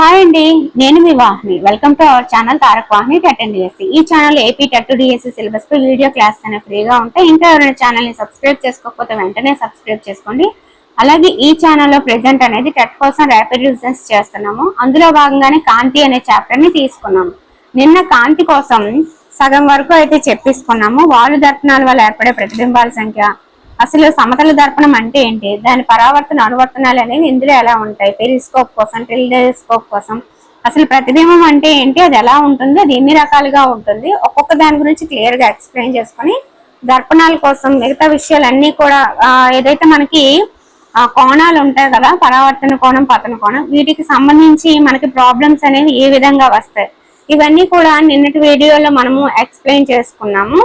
Hi అండి, నేను మీ Vahini. Welcome to our channel Tarak Vahini TET and DSC. ఈ channel AP TET DSC syllabus పై వీడియో క్లాస్ అనేవి ఫ్రీగా ఉంటాయి. ఇంకా ఎవరైనా ఛానల్ ని సబ్స్క్రైబ్ చేసుకోకపోతే వెంటనే సబ్స్క్రైబ్ చేసుకోండి. అలాగే ఈ ఛానల్లో ప్రెజెంట్ అనేది టెట్ కోసం ర్యాపిడ్ రివిజన్స్ చేస్తున్నాము. అందులో భాగంగానే కాంతి అనే చాప్టర్ ని తీసుకున్నాము. నిన్న కాంతి కోసం సగం వరకు అయితే చెప్పేసుకున్నాము. వాలు దర్పణాల వల్ల ఏర్పడే ప్రతిబింబాల సంఖ్య, అసలు సమతల దర్పణం అంటే ఏంటి, దాని పరావర్తన అనువర్తనాలు అనేవి ఇందులో ఎలా ఉంటాయి, పెరిస్కోప్ కోసం, టెలిస్కోప్ కోసం, అసలు ప్రతిబింబం అంటే ఏంటి, అది ఎలా ఉంటుంది, అది ఎన్ని రకాలుగా ఉంటుంది, ఒక్కొక్క దాని గురించి క్లియర్ గా ఎక్స్ప్లెయిన్ చేసుకుని దర్పణాల కోసం మిగతా విషయాలన్నీ కూడా ఏదైతే మనకి కోణాలు ఉంటాయి కదా, పరావర్తన కోణం, పతన కోణం, వీటికి సంబంధించి మనకి ప్రాబ్లమ్స్ అనేవి ఏ విధంగా వస్తాయి, ఇవన్నీ కూడా నిన్నటి వీడియోలో మనము ఎక్స్ప్లెయిన్ చేసుకున్నాము.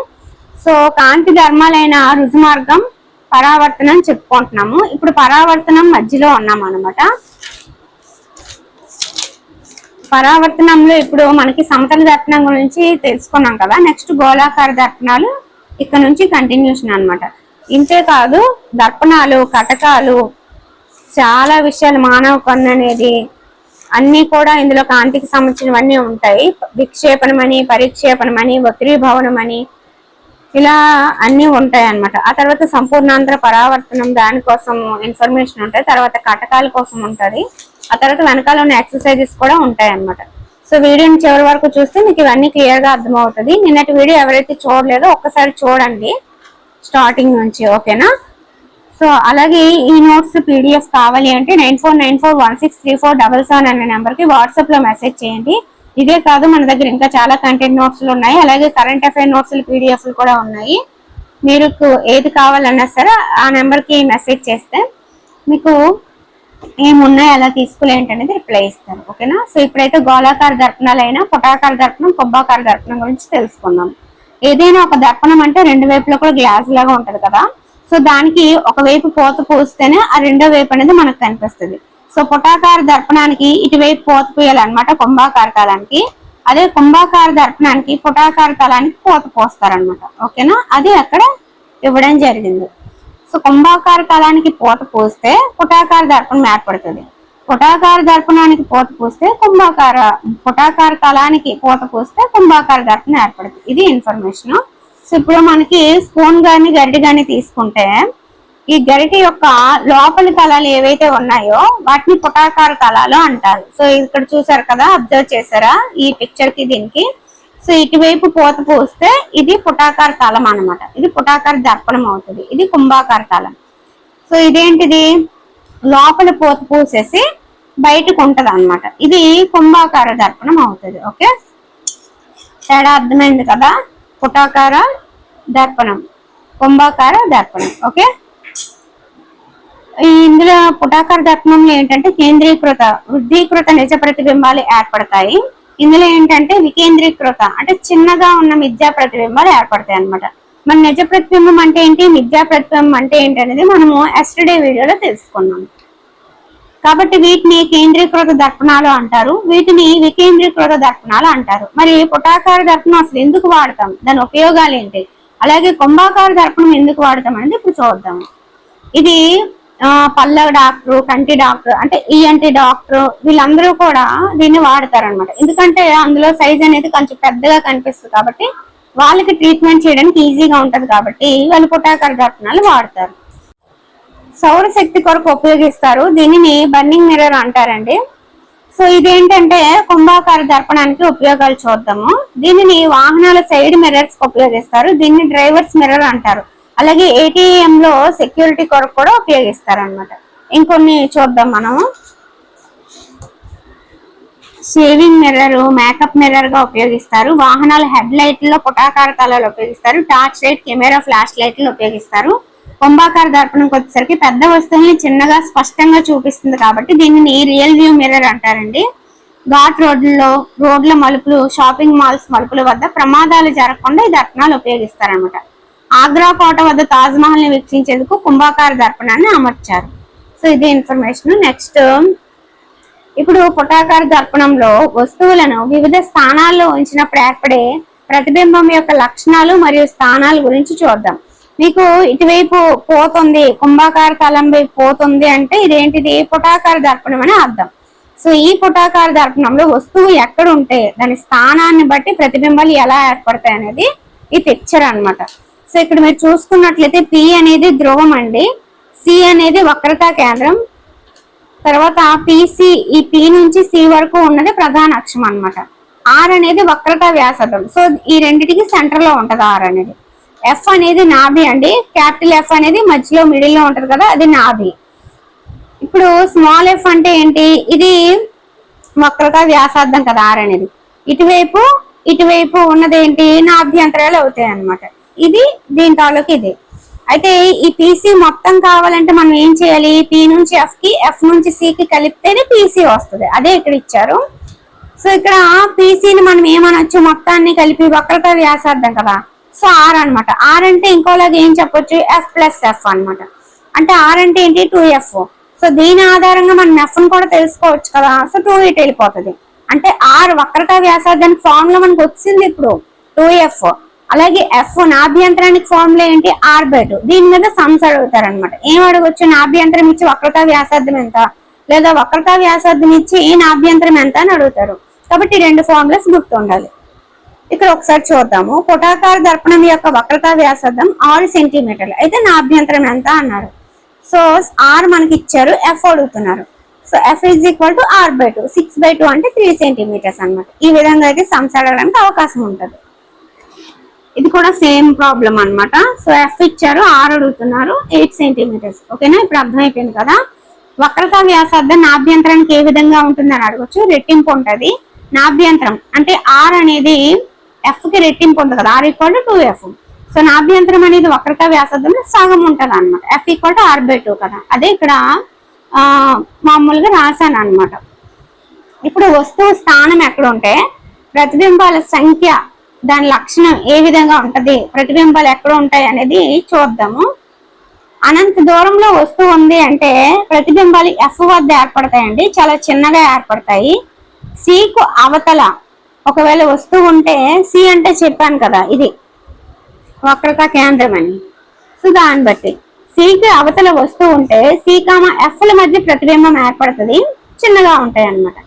సో కాంతి ధర్మాలైన రుజుమార్గం, పరావర్తనం చెప్పుకుంటున్నాము. ఇప్పుడు పరావర్తనం మధ్యలో ఉన్నాం అనమాట. పరావర్తనంలో ఇప్పుడు మనకి సమతల దర్పణం గురించి తెలుసుకున్నాం కదా. నెక్స్ట్ గోళాకార దర్పణాలు ఇక్కడ నుంచి కంటిన్యూషన్ అనమాట. ఇంతే కాదు, దర్పణాలు, కటకాలు, చాలా విషయాలు, మానవ కన్ను అనేది అన్ని కూడా ఇందులో కాంతికి సంబంధించినవన్నీ ఉంటాయి. విక్షేపణమని, పరిక్షేపణమని, వక్రీభవనమని, ఇలా అన్ని ఉంటాయి అన్నమాట. ఆ తర్వాత సంపూర్ణాంతర పరావర్తనం, దానికోసం ఇన్ఫర్మేషన్ ఉంటాయి. తర్వాత కటకాల కోసం ఉంటుంది. ఆ తర్వాత వెనకాల ఉన్న ఎక్సర్సైజెస్ కూడా ఉంటాయి అన్నమాట. సో వీడియోని చివరి వరకు చూస్తే మీకు ఇవన్నీ క్లియర్ గా అర్థమవుతుంది. నిన్నటి వీడియో ఎవరైతే చూడలేదో ఒక్కసారి చూడండి స్టార్టింగ్ నుంచి, ఓకేనా. సో అలాగే ఈ నోట్స్ పీడిఎఫ్ కావాలి అంటే 9494163477 అనే నెంబర్కి వాట్సాప్ లో మెసేజ్ చేయండి. ఇదే కాదు, మన దగ్గర ఇంకా చాలా కంటెంట్ నోట్స్లు ఉన్నాయి. అలాగే కరెంట్ అఫైర్ నోట్స్లు, పీడిఎఫ్లు కూడా ఉన్నాయి. మీకు ఏది కావాలన్నా సరే ఆ నెంబర్కి మెసేజ్ చేస్తే మీకు ఏమున్నాయి, ఎలా తీసుకోలేంటి అనేది రిప్లై ఇస్తారు, ఓకేనా. సో ఇప్పుడైతే గోళాకార దర్పణాలైనా పుటాకార దర్పణం, కుంభాకార దర్పణం గురించి తెలుసుకుందాం. ఏదైనా ఒక దర్పణం అంటే రెండు వైపులో కూడా గ్లాస్ లాగా ఉంటది కదా. సో దానికి ఒకవైపు పోత పూస్తేనే ఆ రెండో వైపు అనేది మనకు కనిపిస్తుంది. సో పుటాకార దర్పణానికి ఇటువైపు పోత పూయాలన్నమాట కుంభాకార తలానికి. అదే కుంభాకార దర్పణానికి పుటాకార తలానికి పోత పోస్తారనమాట, ఓకేనా. అది అక్కడ ఇవ్వడం జరిగింది. సో కుంభాకార తలానికి పోత పూస్తే పుటాకార దర్పణం ఏర్పడుతుంది. పుటాకార దర్పణానికి పోత పూస్తే పుటాకార తలానికి పోత పూస్తే కుంభాకార దర్పణం ఏర్పడుతుంది. ఇది ఇన్ఫర్మేషన్. సో ఇప్పుడు మనకి స్పూన్ గాని గరిటె గాని తీసుకుంటే ఈ గరిటె యొక్క లోపలి తలాలు ఏవైతే ఉన్నాయో వాటిని పుటాకార తలాలు అంటారు. సో ఇక్కడ చూసారు కదా, అబ్జర్వ్ చేశారా ఈ పిక్చర్ కి, దీనికి. సో ఇటువైపు పోత పూస్తే ఇది పుటాకార తలం అనమాట. ఇది పుటాకార దర్పణం అవుతుంది. ఇది కుంభాకార తలం. సో ఇదేంటిది, లోపల పోత పూసేసి బయటకు ఉంటది అనమాట. ఇది కుంభాకార దర్పణం అవుతుంది. ఓకే, తేడా అర్థమైంది కదా. పుటాకార దర్పణం, కుంభాకార దర్పణం. ఓకే, ఇందులో పుటాకార దర్పణంలో ఏంటంటే కేంద్రీకృత, వృద్ధీకృత నిజ ప్రతిబింబాలు ఏర్పడతాయి. ఇందులో ఏంటంటే వికేంద్రీకృత, అంటే చిన్నగా ఉన్న మిథ్యా ప్రతిబింబాలు ఏర్పడతాయి అనమాట. మన నిజ ప్రతిబింబం అంటే ఏంటి, మిథ్యా ప్రతిబింబం అంటే ఏంటి అనేది మనము ఎస్టర్డే వీడియోలో తెలుసుకున్నాం. కాబట్టి వీటిని కేంద్రీకృత దర్పణాలు అంటారు, వీటిని వికేంద్రీకృత దర్పణాలు అంటారు. మరి పుటాకార దర్పణం అసలు ఎందుకు వాడతాం, దాని ఉపయోగాలు ఏంటి, అలాగే కుంభాకార దర్పణం ఎందుకు వాడతాం అనేది ఇప్పుడు చూద్దాం. ఇది పళ్ళ డాక్టర్, కంటి డాక్టర్, అంటే ఈఎన్టీ డాక్టర్, వీళ్ళందరూ కూడా దీన్ని వాడతారు అనమాట. ఎందుకంటే అందులో సైజ్ అనేది కొంచెం పెద్దగా కనిపిస్తుంది కాబట్టి వాళ్ళకి ట్రీట్మెంట్ చేయడానికి ఈజీగా ఉంటది కాబట్టి వాళ్ళు పుటాకార దర్పణాలు వాడతారు. సౌర శక్తి కొరకు ఉపయోగిస్తారు. దీనిని బర్నింగ్ మిర్రర్ అంటారండి. సో ఇదేంటంటే కుంభాకార దర్పణానికి ఉపయోగాలు చూద్దాము. దీనిని వాహనాల సైడ్ మిర్రర్స్ ఉపయోగిస్తారు. దీన్ని డ్రైవర్స్ మిర్రర్ అంటారు. అలాగే ఏటీఎం లో సెక్యూరిటీ కొరకు కూడా ఉపయోగిస్తారు అనమాట. ఇంకొన్ని చూద్దాం మనము. షేవింగ్ మిర్రర్, మేకప్ మిర్రర్ గా ఉపయోగిస్తారు. వాహనాల హెడ్ లైట్లలో పుటాకార తలాలు ఉపయోగిస్తారు. టార్చ్ లైట్, కెమెరా, ఫ్లాష్ లైట్లు ఉపయోగిస్తారు. కుంభాకార దర్పణంకి వచ్చేసరికి పెద్ద వస్తువుల్ని చిన్నగా స్పష్టంగా చూపిస్తుంది కాబట్టి దీనిని రియల్ వ్యూ మిర్రర్ అంటారండి. ఘాట్ రోడ్ల మలుపులు, షాపింగ్ మాల్స్ మలుపుల వద్ద ప్రమాదాలు జరగకుండా ఈ దర్పణాలు ఉపయోగిస్తారనమాట. ఆగ్రా కోట వద్ద తాజ్ మహల్ ని వీక్షించేందుకు కుంభాకార దర్పణాన్ని అమర్చారు. సో ఇది ఇన్ఫర్మేషన్. నెక్స్ట్, ఇప్పుడు పుటాకార దర్పణంలో వస్తువులను వివిధ స్థానాల్లో ఉంచినప్పుడు ఏర్పడే ప్రతిబింబం యొక్క లక్షణాలు మరియు స్థానాల గురించి చూద్దాం. మీకు ఇటువైపు పోతుంది, కుంభాకార తలం వైపు పోతుంది అంటే ఇదేంటిది, పుటాకార దర్పణం అని అర్థం. సో ఈ పుటాకార దర్పణంలో వస్తువు ఎక్కడ ఉంటే దాని స్థానాన్ని బట్టి ప్రతిబింబాలు ఎలా ఏర్పడతాయి అనేది ఈ పిక్చర్ అన్నమాట. సో ఇక్కడ మీరు చూసుకున్నట్లయితే పి అనేది ధ్రువం అండి, సి అనేది వక్రతా కేంద్రం, తర్వాత పిసి ఈ పి నుంచి సి వరకు ఉన్నది ప్రధాన అక్షం అన్నమాట. ఆర్ అనేది వక్రతా వ్యాసార్థం, సో ఈ రెండిటికి సెంటర్ లో ఉంటది ఆర్ అనేది. ఎఫ్ అనేది నాభి అండి, క్యాపిటల్ ఎఫ్ అనేది మధ్యలో మిడిల్ లో ఉంటది కదా, అది నాభి. ఇప్పుడు స్మాల్ ఎఫ్ అంటే ఏంటి, ఇది వక్రతా వ్యాసార్థం కదా ఆర్ అనేది. ఇటువైపు ఉన్నది ఏంటి, నాభ్యంతరాలు అవుతాయి అన్నమాట. ఇది దీని తాలూకు ఇది. అయితే ఈ పీసీ మొత్తం కావాలంటే మనం ఏం చేయాలి, పి నుంచి ఎఫ్ కి, ఎఫ్ నుంచి సి కి కలిపితేనే పీసీ వస్తుంది. అదే ఇక్కడ ఇచ్చారు. సో ఇక్కడ పీసీని మనం ఏమనొచ్చు, మొత్తాన్ని కలిపి వక్రతా వ్యాసార్థం కదా, సో ఆర్ అనమాట. ఆర్ అంటే ఇంకోలాగా ఏం చెప్పొచ్చు, ఎఫ్ ప్లస్ ఎఫ్ అనమాట. అంటే ఆర్ అంటే ఏంటి, 2F. సో దీని ఆధారంగా మనం ఎఫ్ ను కూడా తెలుసుకోవచ్చు కదా, సో 2 ఇటు వెళ్ళిపోతుంది. అంటే ఆర్ వక్రతా వ్యాసార్థానికి ఫార్ములా మనకు వచ్చింది ఇప్పుడు 2F. అలాగే ఎఫ్ నాభ్యంతరానికి ఫార్ములా ఏంటి, R/2. దీని మీద సమ్స్ అడుగుతారు అనమాట. ఏం అడగొచ్చు, నాభ్యంతరం ఇచ్చి వక్రతా వ్యాసార్థం ఎంత, లేదా వక్రతా వ్యాసార్థం ఇచ్చి నాభ్యంతరం ఎంత అని అడుగుతారు. కాబట్టి 2 ఫార్ములాస్ గుర్తుండాలి. ఇక్కడ ఒకసారి చూద్దాము. పుటాకార దర్పణం యొక్క వక్రతా వ్యాసార్థం 6 సెంటీమీటర్లు అయితే నాభ్యంతరం ఎంత అన్నారు. సో ఆర్ మనకి ఇచ్చారు, ఎఫ్ అడుగుతున్నారు. సో ఎఫ్ = R/2, 6/2 అంటే 3 సెంటీమీటర్స్ అనమాట. ఈ విధంగా అయితే సమ్స్ అడగడానికి అవకాశం ఉంటుంది. ఇది కూడా సేమ్ ప్రాబ్లం అన్నమాట. సో ఎఫ్ ఇచ్చారు, ఆర్ అడుగుతున్నారు, 8 సెంటీమీటర్స్. ఓకేనా, ఇప్పుడు అర్థమైపోయింది కదా. వక్రతా వ్యాసార్థం నాభ్యంతరానికి ఏ విధంగా ఉంటుందని అడగొచ్చు, రెట్టింపు ఉంటుంది. నాభ్యంతరం అంటే ఆర్ అనేది ఎఫ్ కి రెట్టింపు ఉంటుంది కదా, R = 2F. సో నాభ్యంతరం అనేది వక్రతా వ్యాసార్థంలో సగం ఉంటుంది అనమాట. ఎఫ్ = R/2 కదా, అదే ఇక్కడ మామూలుగా రాశాను అనమాట. ఇప్పుడు వస్తువు స్థానం ఎక్కడ ఉంటే ప్రతిబింబాల సంఖ్య, దాని లక్షణం ఏ విధంగా ఉంటది, ప్రతిబింబాలు ఎక్కడ ఉంటాయి అనేది చూద్దాము. అనంత దూరంలో వస్తువు ఉంది అంటే ప్రతిబింబాలు ఎఫ్ వద్ద ఏర్పడతాయండి, చాలా చిన్నగా ఏర్పడతాయి. సికు అవతల ఒకవేళ వస్తువు ఉంటే, సి అంటే చెప్పాను కదా ఇది వక్రతా కేంద్రం అని, సో దాన్ని బట్టి సికి అవతల వస్తువు ఉంటే సి, ఎఫ్ ల మధ్య ప్రతిబింబం ఏర్పడుతుంది, చిన్నగా ఉంటాయి అన్నమాట.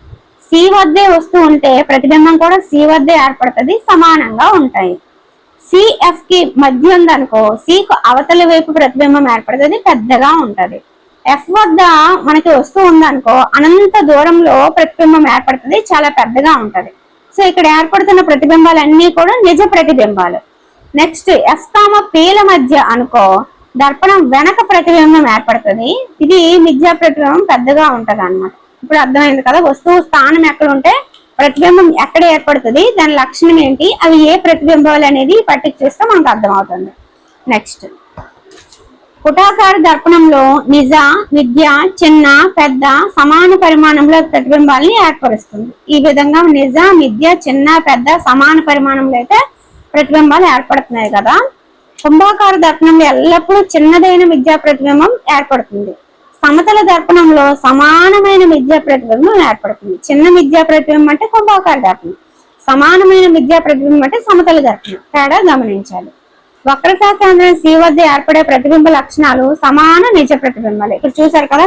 సి వద్దే వస్తువు ఉంటే ప్రతిబింబం కూడా సి వద్దే ఏర్పడుతుంది, సమానంగా ఉంటాయి. సిఎఫ్ కి మధ్య ఉందనుకో, సికు అవతల వైపు ప్రతిబింబం ఏర్పడుతుంది, పెద్దగా ఉంటది. ఎఫ్ వద్ద మనకి వస్తువు ఉందనుకో, అనంత దూరంలో ప్రతిబింబం ఏర్పడుతుంది, చాలా పెద్దగా ఉంటది. సో ఇక్కడ ఏర్పడుతున్న ప్రతిబింబాలన్నీ కూడా నిజ ప్రతిబింబాలు. నెక్స్ట్ ఎఫ్, పీల మధ్య అనుకో, దర్పణం వెనక ప్రతిబింబం ఏర్పడుతుంది, ఇది మిథ్యా ప్రతిబింబం, పెద్దగా ఉంటది అన్నమాట. ఇప్పుడు అర్థమైంది కదా, వస్తువు స్థానం ఎక్కడ ఉంటే ప్రతిబింబం ఎక్కడ ఏర్పడుతుంది, దాని లక్షణం ఏంటి, అవి ఏ ప్రతిబింబాలు అనేది పట్టిక చేస్తే మనకు అర్థమవుతుంది. నెక్స్ట్ పుటాకార దర్పణంలో నిజ, మిథ్య, చిన్న, పెద్ద సమాన పరిమాణంలో ప్రతిబింబాలని ఏర్పరుస్తుంది. ఈ విధంగా నిజ, మిథ్య, చిన్న, పెద్ద సమాన పరిమాణంలో అయితే ప్రతిబింబాలు ఏర్పడుతున్నాయి కదా. కుంభాకార దర్పణంలో ఎల్లప్పుడూ చిన్నదైన మిథ్యా ప్రతిబింబం ఏర్పడుతుంది. సమతల దర్పణంలో సమానమైన మిథ్యా ప్రతిబింబం ఏర్పడుతుంది. చిన్న మిథ్యా ప్రతిబింబం అంటే కుంభాకార దర్పణం, సమానమైన మిథ్యా ప్రతిబింబం అంటే సమతల దర్పణం. తేడా గమనించాలి. వక్రతా కేంద్రం సి వద్ద ఏర్పడే ప్రతిబింబ లక్షణాలు సమాన నిజ ప్రతిబింబాలు. ఇక్కడ చూసారు కదా,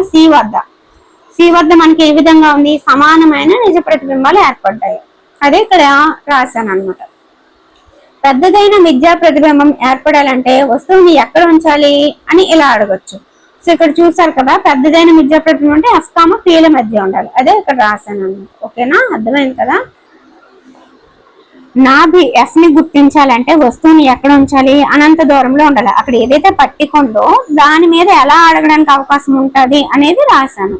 సి వద్ద మనకి ఏ విధంగా ఉంది, సమానమైన నిజ ప్రతిబింబాలు ఏర్పడ్డాయి. అదే ఇక్కడ రాశాను అన్నమాట. పెద్దదైన మిథ్యా ప్రతిబింబం ఏర్పడాలంటే వస్తువుని ఎక్కడ ఉంచాలి అని ఇలా అడగొచ్చు. సో ఇక్కడ చూసారు కదా, పెద్దదైన మిథ్యా ప్రతిబింబం అంటే ఎఫ్, పీల మధ్య ఉండాలి, అదే ఇక్కడ రాశాను అన్నమాట. ఓకేనా, అర్థమైంది కదా. నాభి ఎఫ్ ని గుర్తించాలంటే వస్తువుని ఎక్కడ ఉంచాలి, అనంత దూరంలో ఉండాలి. అక్కడ ఏదైతే పట్టిక ఉందో దాని మీద ఎలా అడగడానికి అవకాశం ఉంటది అనేది రాశాను.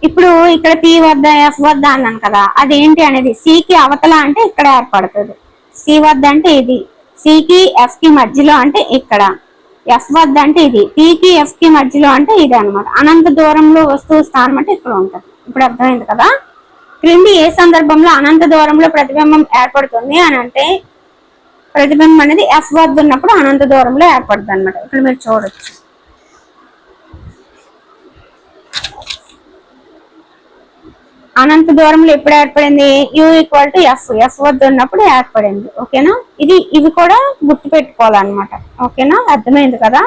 ఇప్పుడు ఇక్కడ పి వద్ద, ఎఫ్ వద్ద అన్నాను కదా, అదేంటి అనేది సికి అవతల అంటే ఇక్కడ ఏర్పడుతుంది. సి వద్ద అంటే ఇది, సికి ఎఫ్ కి మధ్యలో అంటే ఇక్కడ, ఎఫ్ వద్ద అంటే ఇది, పికి ఎఫ్ కి మధ్యలో అంటే ఇది అనమాట. అనంత దూరంలో వస్తువు స్థానం అంటే ఇక్కడ ఉంటుంది. ఇప్పుడు అర్థమైంది కదా. క్రింది ఏ సందర్భంలో అనంత దూరంలో ప్రతిబింబం ఏర్పడుతుంది అని అంటే, ప్రతిబింబం అనేది ఎఫ్ వద్ద ఉన్నప్పుడు అనంత దూరంలో ఏర్పడుతుంది అనమాట. ఇక్కడ మీరు చూడొచ్చు. అనంత దూరంలో ఎప్పుడు ఏర్పడింది, U = F వద్ద ఉన్నప్పుడు ఏర్పడింది. ఓకేనా, ఇవి కూడా గుర్తు పెట్టుకోవాలన్నమాట. ఓకేనా, అర్థమైంది కదా.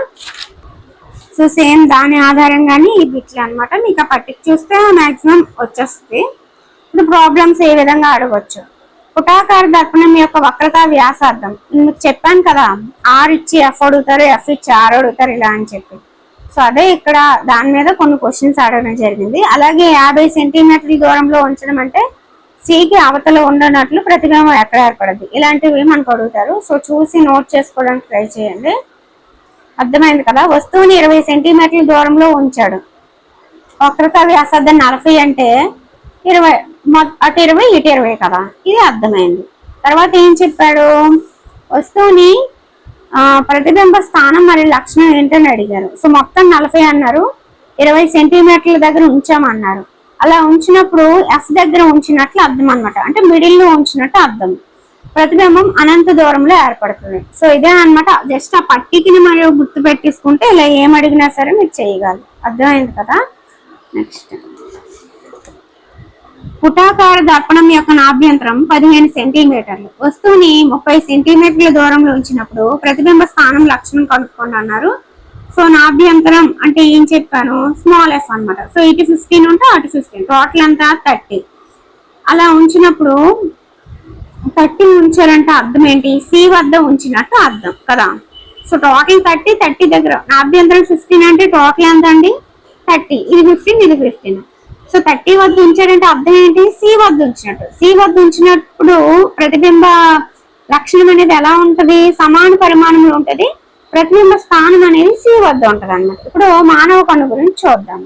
సో సేమ్ దాని ఆధారంగానే ఈ బిట్లు అనమాట. మీకు ఆ పట్టిక చూస్తే మాక్సిమం వచ్చేస్తుంది. ఇప్పుడు ప్రాబ్లమ్స్ ఏ విధంగా అడగవచ్చు. పుటాకార దర్పణం యొక్క వక్రత వ్యాసార్థం మీకు చెప్పాను కదా, ఆర్ ఇచ్చి ఎఫ్ అడుగుతారు, ఎఫ్ ఇచ్చి ఆర్ అడుగుతారు ఇలా అని చెప్పి. సో అదే ఇక్కడ దాని మీద కొన్ని క్వశ్చన్స్ అడగడం జరిగింది. అలాగే 50 సెంటీమీటర్ల దూరంలో ఉంచడం అంటే సికి అవతల ఉండనట్లు ప్రతిబింబం ఎక్కడ ఏర్పడద్ది, ఇలాంటివి మనకు అడుగుతారు. సో చూసి నోట్ చేసుకోవడానికి ట్రై చేయండి. అర్థమైంది కదా. వస్తువుని 20 సెంటీమీటర్ల దూరంలో ఉంచాడు, వక్రత వ్యాసార్థం 40 అంటే 20, అటు 20 ఇటు 20 కదా, ఇది అర్థమైంది. తర్వాత ఏం చెప్పాడు, వస్తువుని ప్రతిబింబ స్థానం మరియు లక్షణం ఏంటని అడిగారు. సో మొత్తం 40 అన్నారు, 20 సెంటీమీటర్ల దగ్గర ఉంచామన్నారు. అలా ఉంచినప్పుడు ఎఫ్ దగ్గర ఉంచినట్లు అర్థం అనమాట, అంటే మిడిల్ లో ఉంచినట్టు అర్థం. ప్రతిబింబం అనంత దూరంలో ఏర్పడుతుంది. సో ఇదే అనమాట. జస్ట్ ఆ పట్టికని మరియు గుర్తు పెట్టేసుకుంటే ఇలా ఏం అడిగినా సరే మీరు చేయగలరు. అర్థమైంది కదా. నెక్స్ట్, పుటాకార దర్పణం యొక్క నాభ్యంతరం 15 సెంటీమీటర్లు. వస్తువుని 30 సెంటీమీటర్ల దూరంలో ఉంచినప్పుడు ప్రతిబింబ స్థానం లక్షణం కనుక్కోండి అన్నారు. సో నాభ్యంతరం అంటే ఏం చెప్పాను, స్మాల్ ఎఫ్ అనమాట. సో ఇటు 15 ఉంటే అటు 15, టోటల్ అంతా 30. అలా ఉంచినప్పుడు 30 ఉంచారంటే అర్థం ఏంటి, సి వద్ద ఉంచినట్టు అర్థం కదా. సో టోటల్ 30 దగ్గర నాభ్యంతరం 15 అంటే టోటల్ ఎంత అండి 30, ఇది 15 ఇది 15. సో 30 వద్ద ఉంచాడంటే అర్థం ఏంటి, సి వద్ద ఉంచినట్టు. సి వద్ద ఉంచినప్పుడు ప్రతిబింబ లక్షణం అనేది ఎలా ఉంటది, సమాన పరిమాణంలో ఉంటది. ప్రతిబింబ స్థానం అనేది సి వద్ద ఉంటది అన్నమాట. ఇప్పుడు మానవ కన్ను గురించి చూద్దాం.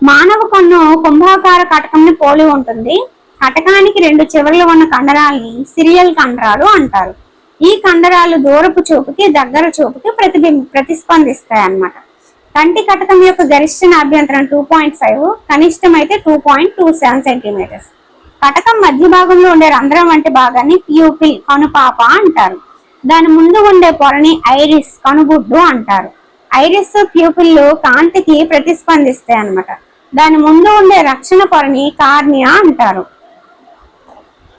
మానవ కన్ను కుంభాకార కటకంని పోలి ఉంటుంది. కటకానికి 2 చివర్లు ఉన్న కండరాలని సిరియల్ కండరాలు అంటారు. ఈ కండరాలు దూరపు చూపుకి దగ్గర చూపుకి ప్రతిస్పందిస్తాయి అన్నమాట. కంటి కటకం యొక్క గరిష్ట నాభ్యంతరం 2.5, కనిష్టం అయితే 2.27 సెంటీమీటర్స్. కటకం మధ్య భాగంలో ఉండే రంధ్రం వంటి భాగాన్ని ప్యూపిల్ కనుపాప అంటారు. దాని ముందు ఉండే పొరని ఐరిస్ కనుగుడ్డు అంటారు. ఐరిస్ ప్యూపిల్ కాంతికి ప్రతిస్పందిస్తాయి అన్నమాట. దాని ముందు ఉండే రక్షణ పొరని కార్నియా అంటారు.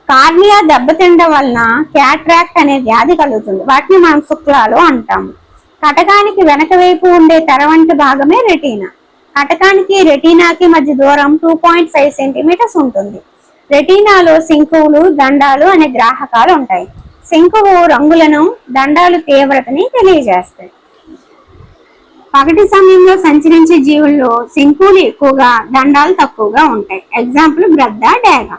కార్నియా దెబ్బతినడం వలన క్యాట్రాక్ట్ అనే వ్యాధి కలుగుతుంది. వాటిని మనం శుక్లాలు అంటాము. కటకానికి వెనక వైపు ఉండే తెర వంటి భాగమే రెటీనా. కటకానికి రెటీనాకి మధ్య దూరం 2.5 సెంటీమీటర్స్ ఉంటుంది. రెటీనాలో శంకువులు దండాలు అనే గ్రాహకాలు ఉంటాయి. శంకువు రంగులను, దండాలు తీవ్రతని తెలియజేస్తాయి. పగటి సమయంలో సంచరించే జీవుల్లో శంకువులు ఎక్కువగా, దండాలు తక్కువగా ఉంటాయి. ఎగ్జాంపుల్ గ్రద్ద, డేగ.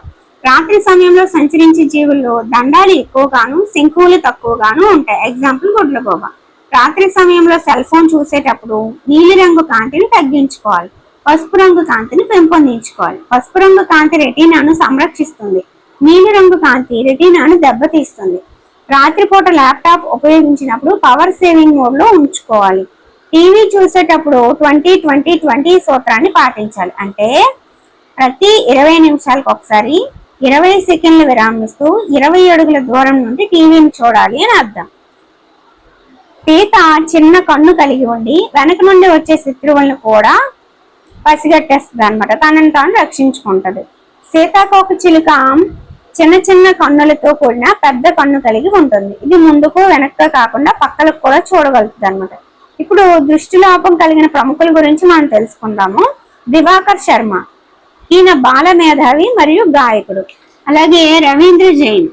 రాత్రి సమయంలో సంచరించే జీవుల్లో దండాలు ఎక్కువగాను, శంకువులు తక్కువగాను ఉంటాయి. ఎగ్జాంపుల్ గుడ్లగోబ. రాత్రి సమయంలో సెల్ ఫోన్ చూసేటప్పుడు నీలిరంగు కాంతిని తగ్గించుకోవాలి, పసుపు రంగు కాంతిని పెంపొందించుకోవాలి. పసుపు రంగు కాంతి రెటీనాను సంరక్షిస్తుంది, నీలిరంగు కాంతి రెటీనాను దెబ్బతీస్తుంది. రాత్రిపూట ల్యాప్టాప్ ఉపయోగించినప్పుడు పవర్ సేవింగ్ మోడ్ లో ఉంచుకోవాలి. టీవీ చూసేటప్పుడు 20-20-20 సూత్రాన్ని పాటించాలి. అంటే ప్రతి 20 నిమిషాలకు ఒకసారి 20 సెకండ్లు విరామిస్తూ 20 అడుగుల దూరం నుండి టీవీని చూడాలి అని అర్థం. పీత చిన్న కన్ను కలిగి ఉండి వెనక నుండి వచ్చే శత్రువులను కూడా పసిగట్టేస్తుంది అనమాట, తనని తాను రక్షించుకుంటది. సీతాకోక చిలుక చిన్న చిన్న కన్నులతో కూడిన పెద్ద కన్ను కలిగి ఉంటుంది. ఇది ముందుకు వెనక్కి కాకుండా పక్కలకు కూడా చూడగలుగుతుంది అనమాట. ఇప్పుడు దృష్టిలోపం కలిగిన ప్రముఖుల గురించి మనం తెలుసుకుందాము. దివాకర్ శర్మ, ఈయన బాల మేధావి మరియు గాయకుడు. అలాగే రవీంద్ర జైన్,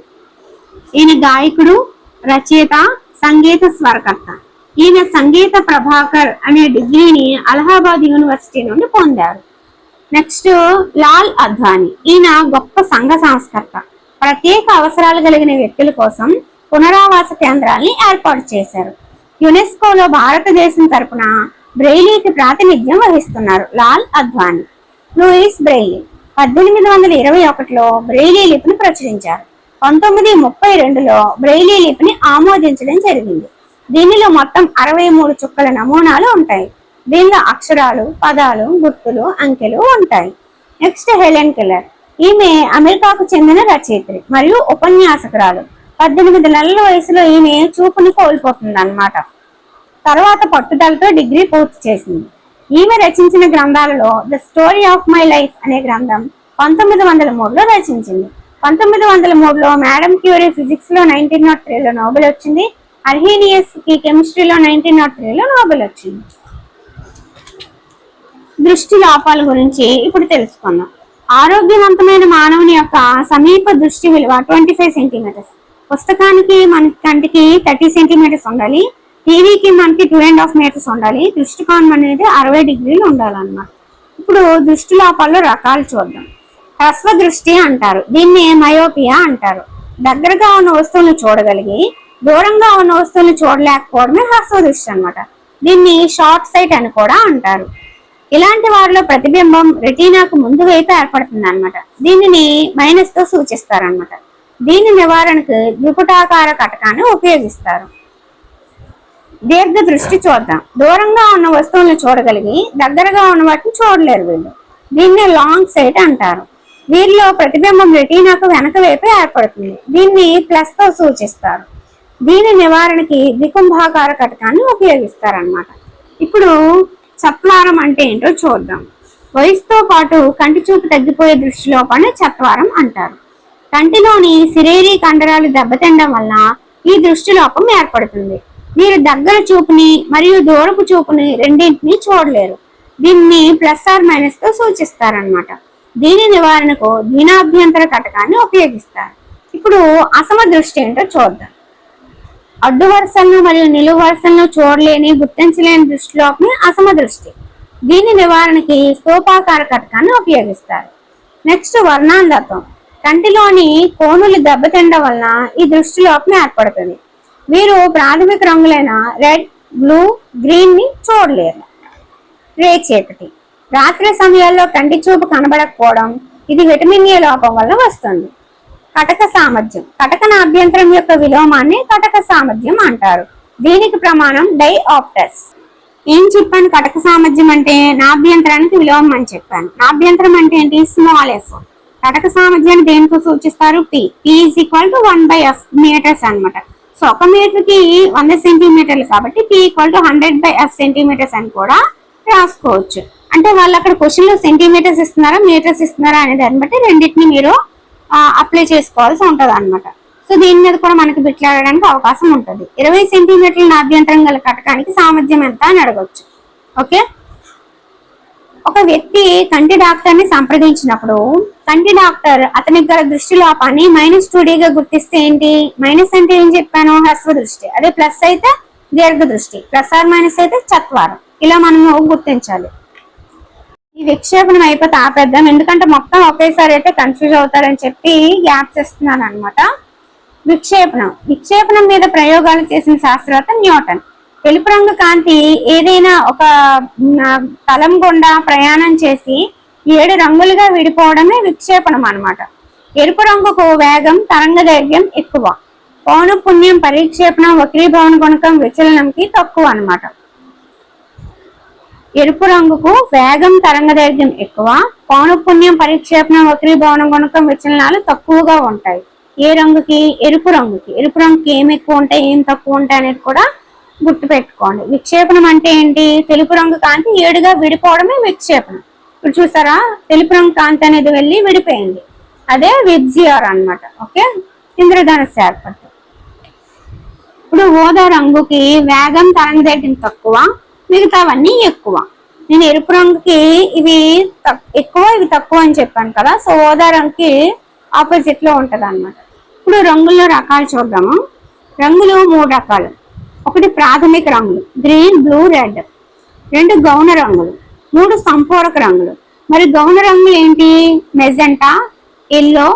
ఈయన గాయకుడు, రచయిత, సంగీత స్వరకర్త. ఈయన సంగీత ప్రభాకర్ అనే డిగ్రీని అలహాబాద్ యూనివర్సిటీ నుండి పొందారు. నెక్స్ట్ లాల్ అద్వానీ, ఈయన గొప్ప సంఘ సంస్కర్త. ప్రత్యేక అవసరాలు కలిగిన వ్యక్తుల కోసం పునరావాస కేంద్రాల్ని ఏర్పాటు చేశారు. యునెస్కోలో భారతదేశం తరపున బ్రెయిలీకి ప్రాతినిధ్యం వహిస్తున్నారు లాల్ అద్వానీ. లూయిస్ బ్రెయిలీ 1821లో బ్రెయిలీ లిపిని ప్రచురించారు. 1932లో బ్రెయిలీ లిపిని ఆమోదించడం జరిగింది. దీనిలో మొత్తం 63 చుక్కల నమూనాలు ఉంటాయి. దీనిలో అక్షరాలు, పదాలు, గుర్తులు, అంకెలు ఉంటాయి. నెక్స్ట్ హెలెన్ కెల్లర్, ఈమె అమెరికాకు చెందిన రచయిత్రి మరియు ఉపన్యాసకురాలు. 18 నెలల వయసులో ఈమె చూపుని కోల్పోతుంది అన్నమాట. తర్వాత పట్టుదలతో డిగ్రీ పూర్తి చేసింది. ఈమె రచించిన గ్రంథాలలో the story of my life అనే గ్రంథం 1903లో రచించింది. 1903లో మేడం క్యూరీ ఫిజిక్స్ లో 1903లో నోబెల్ వచ్చింది. అర్హీనియస్ కి కెమిస్ట్రీలో 1903లో నోబెల్ వచ్చింది. దృష్టి లోపాల గురించి ఇప్పుడు తెలుసుకుందాం. ఆరోగ్యవంతమైన మానవుని యొక్క సమీప దృష్టి విలువ 25 సెంటీమీటర్స్. పుస్తకానికి మన కంటికి 30 సెంటీమీటర్స్ ఉండాలి. టీవీకి మనకి 2.5 మీటర్స్ ఉండాలి. దృష్టికోణం అనేది 60 డిగ్రీలు ఉండాలన్నమాట. ఇప్పుడు దృష్టి లోపాల్లో రకాలు చూద్దాం. హ్రస్వ దృష్టి అంటారు, దీన్ని మయోపియా అంటారు. దగ్గరగా ఉన్న వస్తువులను చూడగలిగి దూరంగా ఉన్న వస్తువులను చూడలేకపోవడమే హ్రస్వ దృష్టి అన్నమాట. దీన్ని షార్ట్ సైట్ అని కూడా అంటారు. ఇలాంటి వారిలో ప్రతిబింబం రెటీనాకు ముందు వైపు ఏర్పడుతుంది అనమాట. దీనిని మైనస్ తో సూచిస్తారనమాట. దీని నివారణకు ద్విపుటాకార కటకాన్ని ఉపయోగిస్తారు. దీర్ఘ దృష్టి చూద్దాం. దూరంగా ఉన్న వస్తువులను చూడగలిగి దగ్గరగా ఉన్న వాటిని చూడలేరు వీళ్ళు. దీన్ని లాంగ్ సైట్ అంటారు. వీరిలో ప్రతిబింబం రెటీనాకు వెనక వైపు ఏర్పడుతుంది. దీన్ని ప్లస్ తో సూచిస్తారు. దీని నివారణకి ద్వికుంభాకార కటకాన్ని ఉపయోగిస్తారన్నమాట. ఇప్పుడు చత్వారం అంటే ఏంటో చూద్దాం. వయసుతో పాటు కంటి చూపు తగ్గిపోయే దృష్టి లోపాన్ని చత్వారం అంటారు. కంటిలోని సిరేరీ కండరాలు దెబ్బతినడం వలన ఈ దృష్టి లోపం ఏర్పడుతుంది. మీరు దగ్గర చూపుని మరియు దూరపు చూపుని రెండింటిని చూడలేరు. దీన్ని ప్లస్ ఆర్ మైనస్ తో సూచిస్తారనమాట. దీని నివారణకు ద్వినాభ్యంతర కటకాన్ని ఉపయోగిస్తారు. ఇప్పుడు అసమ దృష్టి ఏంటో చూద్దాం. అడ్డు వరుసలను మరియు నిలువు వరుసలను చూడలేని గుర్తించలేని దృష్టిలోపం అసమ దృష్టి. దీని నివారణకి స్తూపాకార కటకాన్ని ఉపయోగిస్తారు. నెక్స్ట్ వర్ణాంధత్వం. కంటిలోని కోణులు దెబ్బతినడం వలన ఈ దృష్టిలోపం ఏర్పడుతుంది. వీరు ప్రాథమిక రంగులైన రెడ్, బ్లూ, గ్రీన్ ని చూడలేరు. రేచీకటి. రాత్రి సమయాల్లో కంటి చూపు కనబడకపోవడం ఇది విటమిన్ ఏ లోపం వల్ల వస్తుంది. కటక సామర్థ్యం. కటక నాభ్యంతరం యొక్క విలోమాన్ని కటక సామర్థ్యం అంటారు. దీనికి ప్రమాణం డైఆప్టర్స్. ఏం చెప్పాను? కటక సామర్థ్యం అంటే నాభ్యంతరానికి విలోమం అని చెప్పాను. నాభ్యంతరం అంటే ఏంటి? Small F. కటక సామర్థ్యాన్ని దేనితో సూచిస్తారు? P. P is equal to 1/f metres అనమాట. సో 1 మీటర్కి 100 సెంటీమీటర్లు కాబట్టి P equal to 100/f centimetres అని కూడా రాసుకోవచ్చు. అంటే వాళ్ళు అక్కడ క్వశ్చన్ లో సెంటీమీటర్స్ ఇస్తున్నారా మీటర్స్ ఇస్తున్నారా అనే దాన్ని బట్టి రెండింటిని మీరు అప్లై చేసుకోవాల్సి ఉంటది అనమాట. సో దీని మీద కూడా మనకి బిట్లాడడానికి అవకాశం ఉంటుంది. 20 సెంటీమీటర్ల నాభ్యంతరం గల కటకానికి సామర్థ్యం ఎంత అని అడగొచ్చు. ఓకే, ఒక వ్యక్తి కంటి డాక్టర్ ని సంప్రదించినప్పుడు కంటి డాక్టర్ అతనికి గల దృష్టి లోపాన్ని -2D గుర్తిస్తే ఏంటి? మైనస్ అంటే ఏం చెప్పాను? హ్రస్వ దృష్టి. అదే ప్లస్ అయితే దీర్ఘ దృష్టి. ప్లస్ ఆర్ మైనస్ అయితే చత్వారం. ఇలా మనము గుర్తించాలి. ఈ విక్షేపణం అయిపోతే ఆపేద్దాం, ఎందుకంటే మొత్తం ఒకేసారి అయితే కన్ఫ్యూజ్ అవుతారని చెప్పి గ్యాప్స్ ఇస్తున్నాను అనమాట. విక్షేపణం మీద ప్రయోగాలు చేసిన శాస్త్రవేత్త న్యూటన్. తెలుపు రంగు కాంతి ఏదైనా ఒక తలం గుండా ప్రయాణం చేసి 7 రంగులుగా విడిపోవడమే విక్షేపణం అనమాట. ఎరుపు రంగుకు వేగం, తరంగ దైర్ఘ్యం ఎక్కువ. పౌనఃపున్యం పరిక్షేపణం వక్రీభవన గుణకం విచలనంకి తక్కువ అనమాట. ఎరుపు రంగుకు వేగం, తరంగ దైర్ఘ్యం ఎక్కువ. పౌనఃపున్యం పరిక్షేపణం వక్రీభవన గుణకం విచలనాలు తక్కువగా ఉంటాయి. ఏ రంగుకి? ఎరుపు రంగుకి. ఎరుపు రంగుకి ఏం ఎక్కువ ఉంటాయి, ఏం తక్కువ ఉంటాయి అనేది కూడా గుర్తు పెట్టుకోండి. విక్షేపణం అంటే ఏంటి? తెలుపు రంగు కాంతి 7గా విడిపోవడమే విక్షేపణం. ఇప్పుడు చూసారా, తెలుపు రంగు కాంతి అనేది వెళ్ళి విడిపోయింది. అదే విబ్జిఆర్ అన్నమాట. ఓకే, ఇంద్రధనుస్సు ఏర్పడుతుంది. ఇప్పుడు ఊదా రంగుకి వేగం, తరంగ దైర్ఘ్యం తక్కువ, మిగతావన్నీ ఎక్కువ. నేను ఎరుపు రంగుకి ఇవి ఎక్కువ ఇవి తక్కువ అని చెప్పాను కదా. సో ఊదా రంగుకి ఆపోజిట్ లో ఉంటది అన్నమాట. ఇప్పుడు రంగుల్లో రకాలు చూద్దాము. రంగులు 3 రకాలు. ఒకటి ప్రాథమిక రంగులు, గ్రీన్, బ్లూ, రెడ్. 2 గౌణ రంగులు. 3 సంపూరక రంగులు. మరి గౌణ రంగులు ఏంటి? మెజెంటా, ఎల్లో,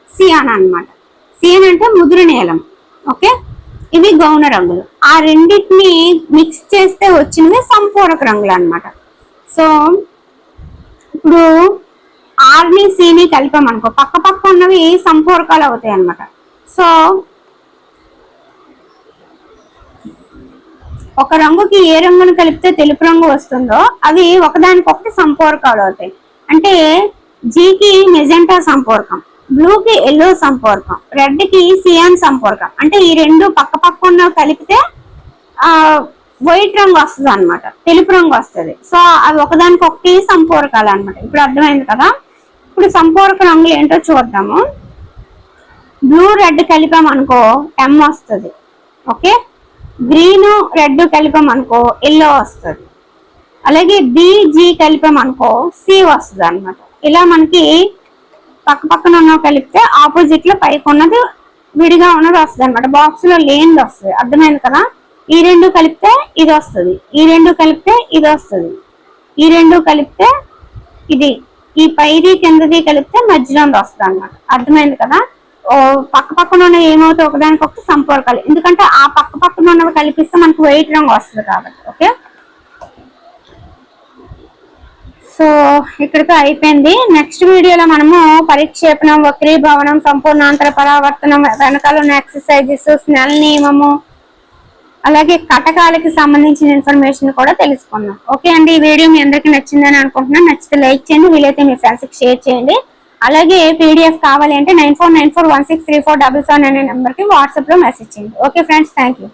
సియాన్ అన్నమాట. సియాన్ అంటే ముదురు నీలం. ఓకే, ఇవి గౌణ రంగులు. ఆ రెండింటిని మిక్స్ చేస్తే వచ్చినవి సంపూరక రంగులు అన్నమాట. సో ఇప్పుడు ఆర్ని సిని కలిపామనుకో, పక్క పక్క ఉన్నవి సంపూరకాలు అవుతాయి అన్నమాట. సో ఒక రంగుకి ఏ రంగును కలిపితే తెలుపు రంగు వస్తుందో అవి ఒకదానికొకటి సంపూరకాలు అవుతాయి. అంటే జీకి మెజెంటా సంపూరకం, బ్లూకి ఎల్లో సంపూరకం, రెడ్ కి సియాన్ సంపూరకం. అంటే ఈ 2 పక్క పక్క ఉన్న కలిపితే వైట్ రంగు వస్తుంది అనమాట, తెలుపు రంగు వస్తుంది. సో అవి ఒకదానికొకటి సంపూరకాలు అనమాట. ఇప్పుడు అర్థమైంది కదా. ఇప్పుడు సంపూరక రంగులు ఏంటో చూద్దాము. బ్లూ రెడ్ కలిపామనుకో ఎం వస్తుంది. ఓకే, గ్రీన్ రెడ్ కలిపామనుకో ఎల్లో వస్తుంది. అలాగే BG కలిపామనుకో సి వస్తుంది అనమాట. ఇలా మనకి పక్క పక్కన ఉన్నవి కలిపితే ఆపోజిట్ లో పైకి ఉన్నది విడిగా ఉన్నది వస్తుంది అనమాట. బాక్స్ లో లేనిది వస్తుంది. అర్థమైంది కదా? ఈ రెండు కలిపితే ఇది వస్తుంది, ఈ రెండు కలిపితే ఇది వస్తుంది, ఈ రెండు కలిపితే ఇది, ఈ పైది కిందది కలిపితే మధ్యలో వస్తుంది అనమాట. అర్థమైంది కదా? పక్క పక్కన ఉన్నవి ఏమవుతాయి, ఒకదానికి ఒకటి సంపర్కాలు, ఎందుకంటే ఆ పక్క పక్కన ఉన్నవి కలిపిస్తే మనకు వైట్ రంగు వస్తుంది కాబట్టి. ఓకే, సో ఇక్కడితో అయిపోయింది. నెక్స్ట్ వీడియోలో మనము పరిక్షేపణం, వక్రీభవనం, సంపూర్ణాంతర పరావర్తనం, వెనకాల ఉన్న ఎక్సర్సైజెస్, స్నెల్ నియమము, అలాగే కటకాలకి సంబంధించిన ఇన్ఫర్మేషన్ కూడా తెలుసుకున్నాం. ఓకే అండి, ఈ వీడియో మీ అందరికీ నచ్చిందని అనుకుంటున్నాను. నచ్చితే లైక్ చేయండి, వీలైతే మీ ఫ్రెండ్స్కి షేర్ చేయండి. అలాగే పీడిఎఫ్ కావాలి అంటే 9494163477 అనే నెంబర్కి వాట్సాప్లో మెసేజ్ చేయండి. Okay friends, thank you.